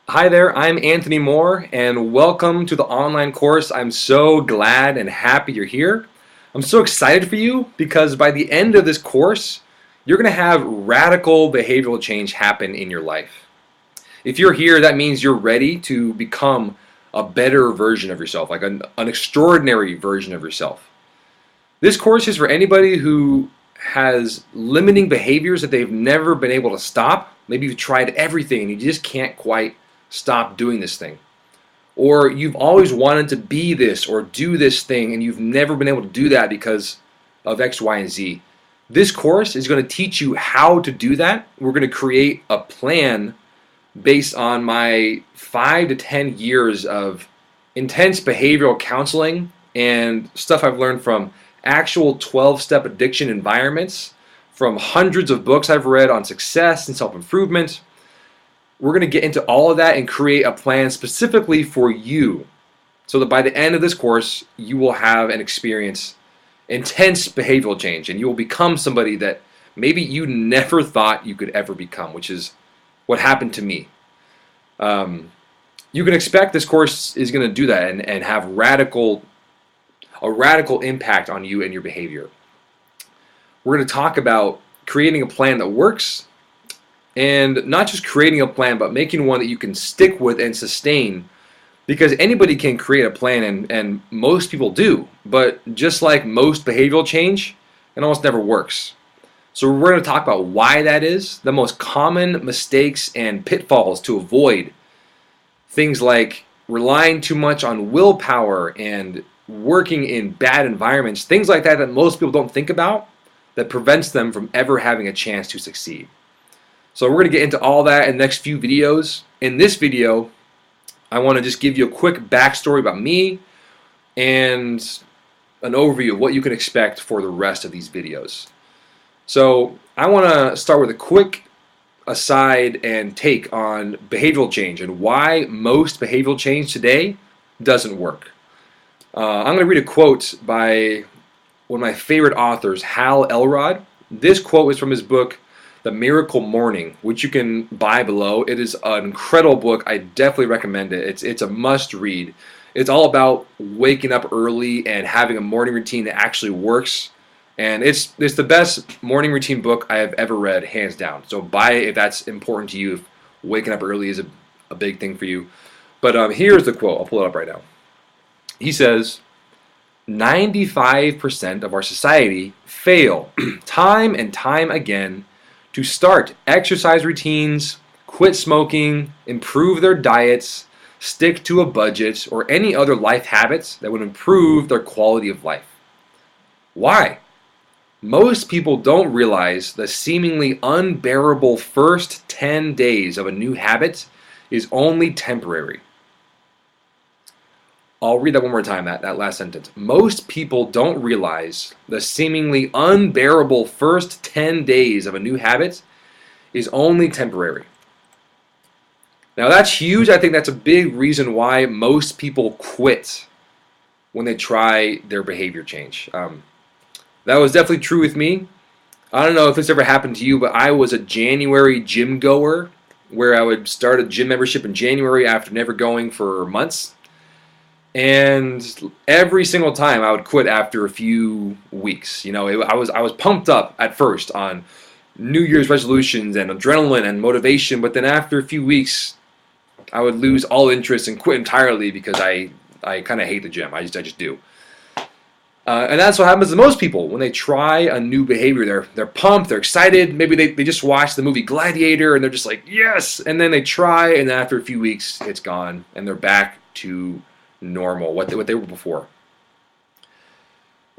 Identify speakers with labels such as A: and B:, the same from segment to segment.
A: Hi there, I'm Anthony Moore, and welcome to the online course. I'm so glad and happy you're here. I'm so excited for you because by the end of this course, you're going to have radical behavioral change happen in your life. If you're here, that means you're ready to become a better version of yourself, like an extraordinary version of yourself. This course is for anybody who has limiting behaviors that they've never been able to stop. Maybe you've tried everything and you just can't quite stop doing this thing. Or you've always wanted to be this or do this thing and you've never been able to do that because of X, Y, and Z. This course is going to teach you how to do that. We're going to create a plan based on my 5 to 10 years of intense behavioral counseling and stuff I've learned from actual 12-step addiction environments, from hundreds of books I've read on success and self-improvement. We're going to get into all of that and create a plan specifically for you so that by the end of this course, you will have and experience intense behavioral change and you will become somebody that maybe you never thought you could ever become, which is what happened to me. You can expect this course is going to do that and have a radical impact on you and your behavior. We're going to talk about creating a plan that works, and not just creating a plan, but making one that you can stick with and sustain, because anybody can create a plan, and most people do, but just like most behavioral change, it almost never works. So we're going to talk about why that is, the most common mistakes and pitfalls to avoid, things like relying too much on willpower and working in bad environments, things like that most people don't think about, that prevents them from ever having a chance to succeed. So we're going to get into all that in the next few videos. In this video, I want to just give you a quick backstory about me and an overview of what you can expect for the rest of these videos. So I want to start with a quick aside and take on behavioral change and why most behavioral change today doesn't work. I'm going to read a quote by one of my favorite authors, Hal Elrod. This quote is from his book, The Miracle Morning, which you can buy below. It is an incredible book. I definitely recommend it. It's a must read. It's all about waking up early and having a morning routine that actually works. And it's the best morning routine book I have ever read, hands down. So buy it if that's important to you, if waking up early is a big thing for you. But here's the quote. I'll pull it up right now. He says, 95% of our society fail time and time again to start exercise routines, quit smoking, improve their diets, stick to a budget, or any other life habits that would improve their quality of life. Why? Most people don't realize the seemingly unbearable first 10 days of a new habit is only temporary. I'll read that one more time, that last sentence. Most people don't realize the seemingly unbearable first 10 days of a new habit is only temporary. Now that's huge. I think that's a big reason why most people quit when they try their behavior change. That was definitely true with me. I don't know if this ever happened to you, but I was a January gym goer where I would start a gym membership in January after never going for months. And every single time I would quit after a few weeks. I was pumped up at first on New Year's resolutions and adrenaline and motivation, but then after a few weeks, I would lose all interest and quit entirely because I kind of hate the gym. I just do. And that's what happens to most people when they try a new behavior. They're pumped, they're excited. Maybe they just watched the movie Gladiator and they're just like, yes! And then they try, and then after a few weeks, it's gone, and they're back to normal, what they were before.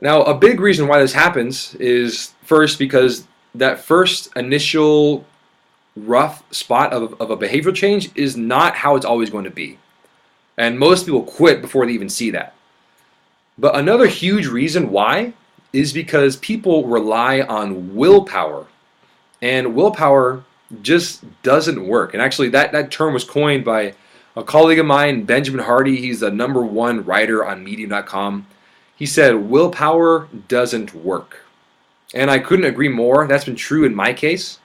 A: Now, a big reason why this happens is first because that first initial rough spot of a behavioral change is not how it's always going to be. And most people quit before they even see that. But another huge reason why is because people rely on willpower. And willpower just doesn't work. And actually, that term was coined by a colleague of mine, Benjamin Hardy. He's the #1 writer on Medium.com. He said, willpower doesn't work. And I couldn't agree more. That's been true in my case.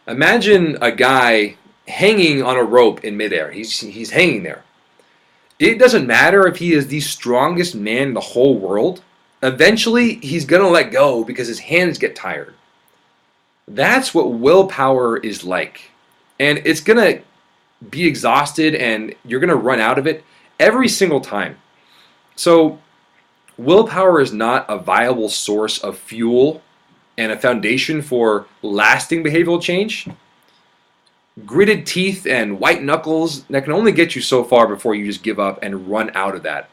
A: Imagine a guy hanging on a rope in midair. He's hanging there. It doesn't matter if he is the strongest man in the whole world. Eventually, he's going to let go because his hands get tired. That's what willpower is like. And it's going to be exhausted and you're going to run out of it every single time. So, willpower is not a viable source of fuel and a foundation for lasting behavioral change. Gritted teeth and white knuckles, that can only get you so far before you just give up and run out of that.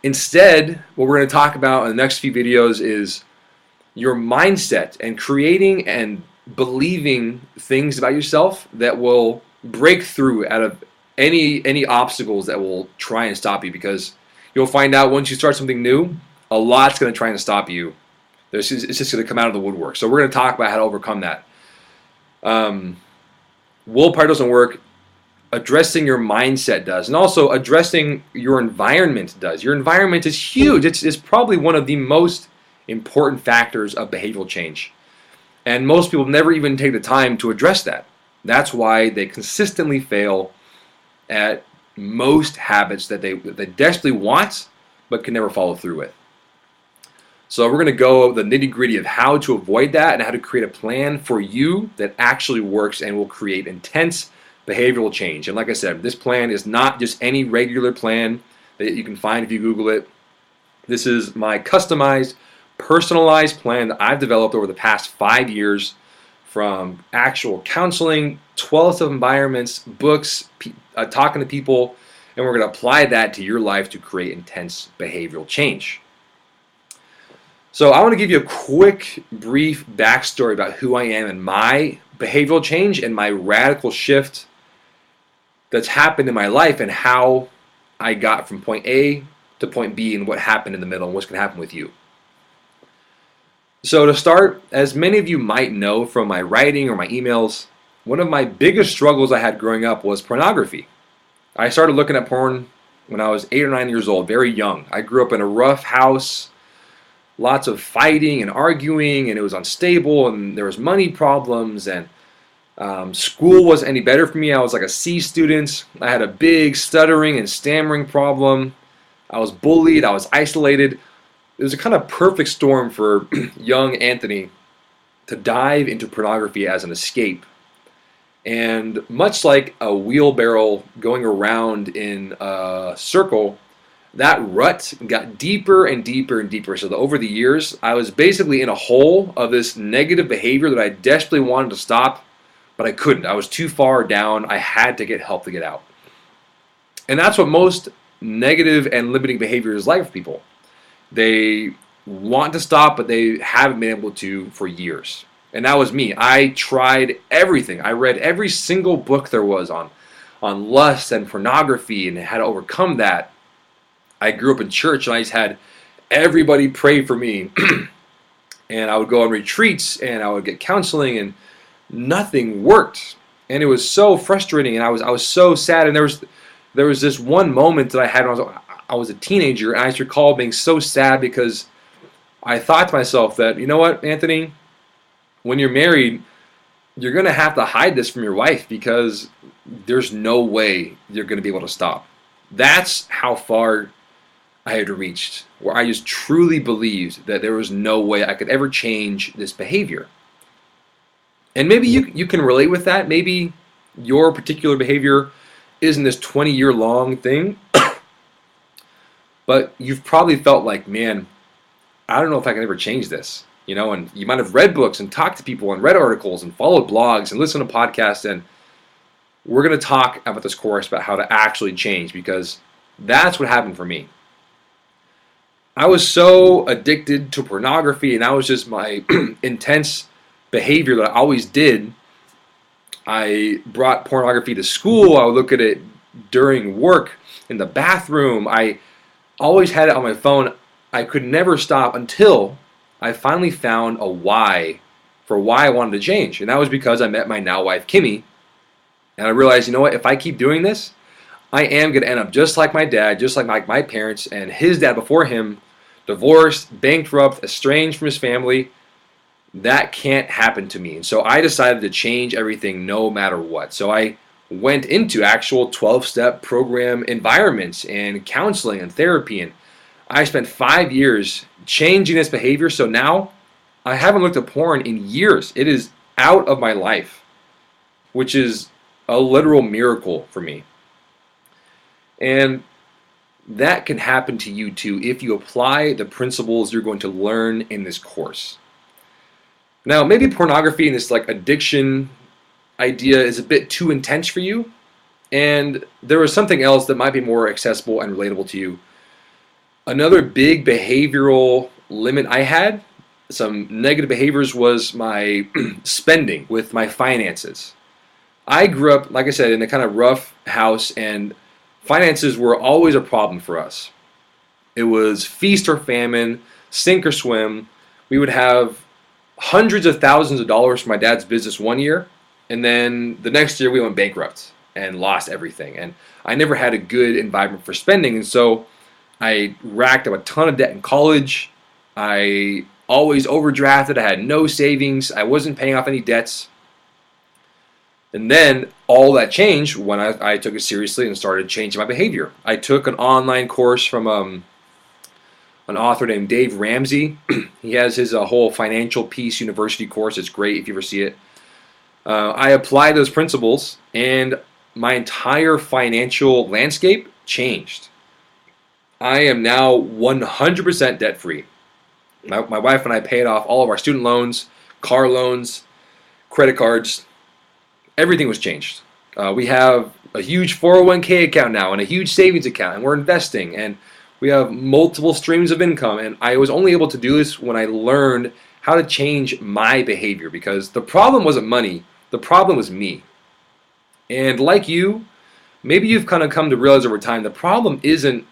A: Instead, what we're going to talk about in the next few videos is your mindset and creating and believing things about yourself that will break through out of any obstacles that will try and stop you, because you'll find out once you start something new, a lot's going to try and stop you. It's just going to come out of the woodwork. So we're going to talk about how to overcome that. Willpower doesn't work. Addressing your mindset does, and also addressing your environment does. Your environment is huge. It's probably one of the most important factors of behavioral change, and most people never even take the time to address that. That's why they consistently fail at most habits that they desperately want but can never follow through with. So we're going to go the nitty-gritty of how to avoid that and how to create a plan for you that actually works and will create intense behavioral change. And like I said, this plan is not just any regular plan that you can find if you Google it. This is my customized, personalized plan that I've developed over the past 5 years, from actual counseling, 12-step environments, books, talking to people, and we're going to apply that to your life to create intense behavioral change. So I want to give you a quick, brief backstory about who I am and my behavioral change and my radical shift that's happened in my life and how I got from point A to point B and what happened in the middle and what's going to happen with you. So to start, as many of you might know from my writing or my emails, one of my biggest struggles I had growing up was pornography. I started looking at porn when I was 8 or 9 years old, very young. I grew up in a rough house, lots of fighting and arguing, and it was unstable, and there was money problems, and school wasn't any better for me. I was like a C student. I had a big stuttering and stammering problem. I was bullied. I was isolated. It was a kind of perfect storm for young Anthony to dive into pornography as an escape. And much like a wheelbarrow going around in a circle, that rut got deeper and deeper and deeper. So that over the years, I was basically in a hole of this negative behavior that I desperately wanted to stop, but I couldn't. I was too far down. I had to get help to get out. And that's what most negative and limiting behavior is like for people. They want to stop, but they haven't been able to for years. And that was me. I tried everything. I read every single book there was on lust and pornography and how to overcome that. I grew up in church and I just had everybody pray for me. And I would go on retreats and I would get counseling and nothing worked. And it was so frustrating and I was so sad. And there was this one moment that I had when I was a teenager, and I just recall being so sad because I thought to myself that, you know what, Anthony, when you're married, you're going to have to hide this from your wife because there's no way you're going to be able to stop. That's how far I had reached, where I just truly believed that there was no way I could ever change this behavior. And maybe you can relate with that. Maybe your particular behavior isn't this 20-year long thing, but you've probably felt like, man, I don't know if I can ever change this. You know, and you might have read books and talked to people and read articles and followed blogs and listened to podcasts, and we're going to talk about this course about how to actually change, because that's what happened for me. I was so addicted to pornography, and that was just my intense behavior that I always did. I brought pornography to school. I would look at it during work, in the bathroom. I always had it on my phone. I could never stop until I finally found a why for why I wanted to change. And that was because I met my now wife, Kimmy. And I realized, you know what, if I keep doing this, I am going to end up just like my dad, just like my parents and his dad before him, divorced, bankrupt, estranged from his family. that can't happen to me. And so I decided to change everything no matter what. So I went into actual 12-step program environments and counseling and therapy. And I spent 5 years changing this behavior. So now I haven't looked at porn in years. It is out of my life, which is a literal miracle for me. And that can happen to you too if you apply the principles you're going to learn in this course. Now, maybe pornography and this like addiction idea is a bit too intense for you, and there is something else that might be more accessible and relatable to you. Another big behavioral limit I had, some negative behaviors, was my spending with my finances. I grew up, like I said, in a kind of rough house, and finances were always a problem for us. It was feast or famine, sink or swim. We would have hundreds of thousands of dollars for my dad's business one year, and then the next year we went bankrupt and lost everything. And I never had a good environment for spending, and so I racked up a ton of debt in college. I always overdrafted. I had no savings. I wasn't paying off any debts. And then all that changed when I took it seriously and started changing my behavior. I took an online course from an author named Dave Ramsey. He has his whole Financial Peace University course. It's great if you ever see it. I applied those principles, and my entire financial landscape changed. I am now 100% debt-free. My wife and I paid off all of our student loans, car loans, credit cards. Everything was changed. We have a huge 401k account now and a huge savings account, and we're investing, and we have multiple streams of income. And I was only able to do this when I learned how to change my behavior, because the problem wasn't money, the problem was me. And like you, maybe you've kind of come to realize over time, the problem isn't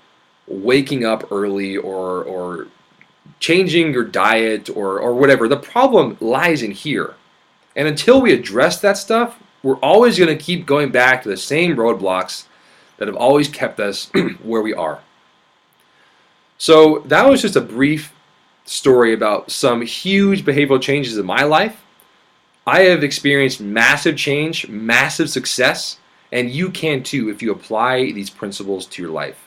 A: waking up early or changing your diet or whatever. The problem lies in here. And until we address that stuff, we're always going to keep going back to the same roadblocks that have always kept us where we are. So that was just a brief story about some huge behavioral changes in my life. I have experienced massive change, massive success, and you can too if you apply these principles to your life.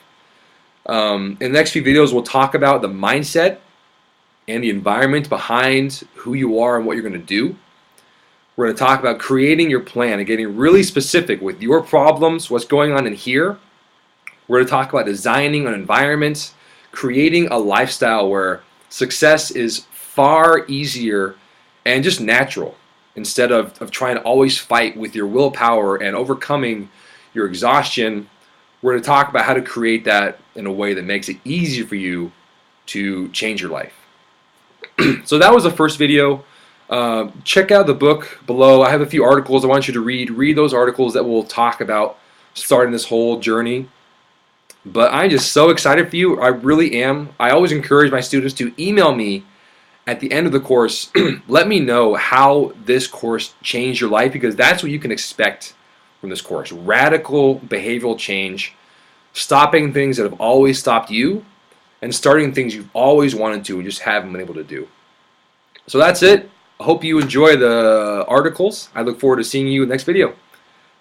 A: In the next few videos, we'll talk about the mindset and the environment behind who you are and what you're going to do. We're going to talk about creating your plan and getting really specific with your problems, what's going on in here. We're going to talk about designing an environment, creating a lifestyle where success is far easier and just natural, instead of trying to always fight with your willpower and overcoming your exhaustion. We're going to talk about how to create that in a way that makes it easier for you to change your life. So that was the first video. Check out the book below. I have a few articles I want you to read. Read those articles that will talk about starting this whole journey. But I'm just so excited for you. I really am. I always encourage my students to email me at the end of the course. Let me know how this course changed your life, because that's what you can expect from this course. Radical behavioral change, stopping things that have always stopped you, and starting things you've always wanted to and just haven't been able to do. So that's it. I hope you enjoy the articles. I look forward to seeing you in the next video.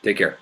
A: Take care.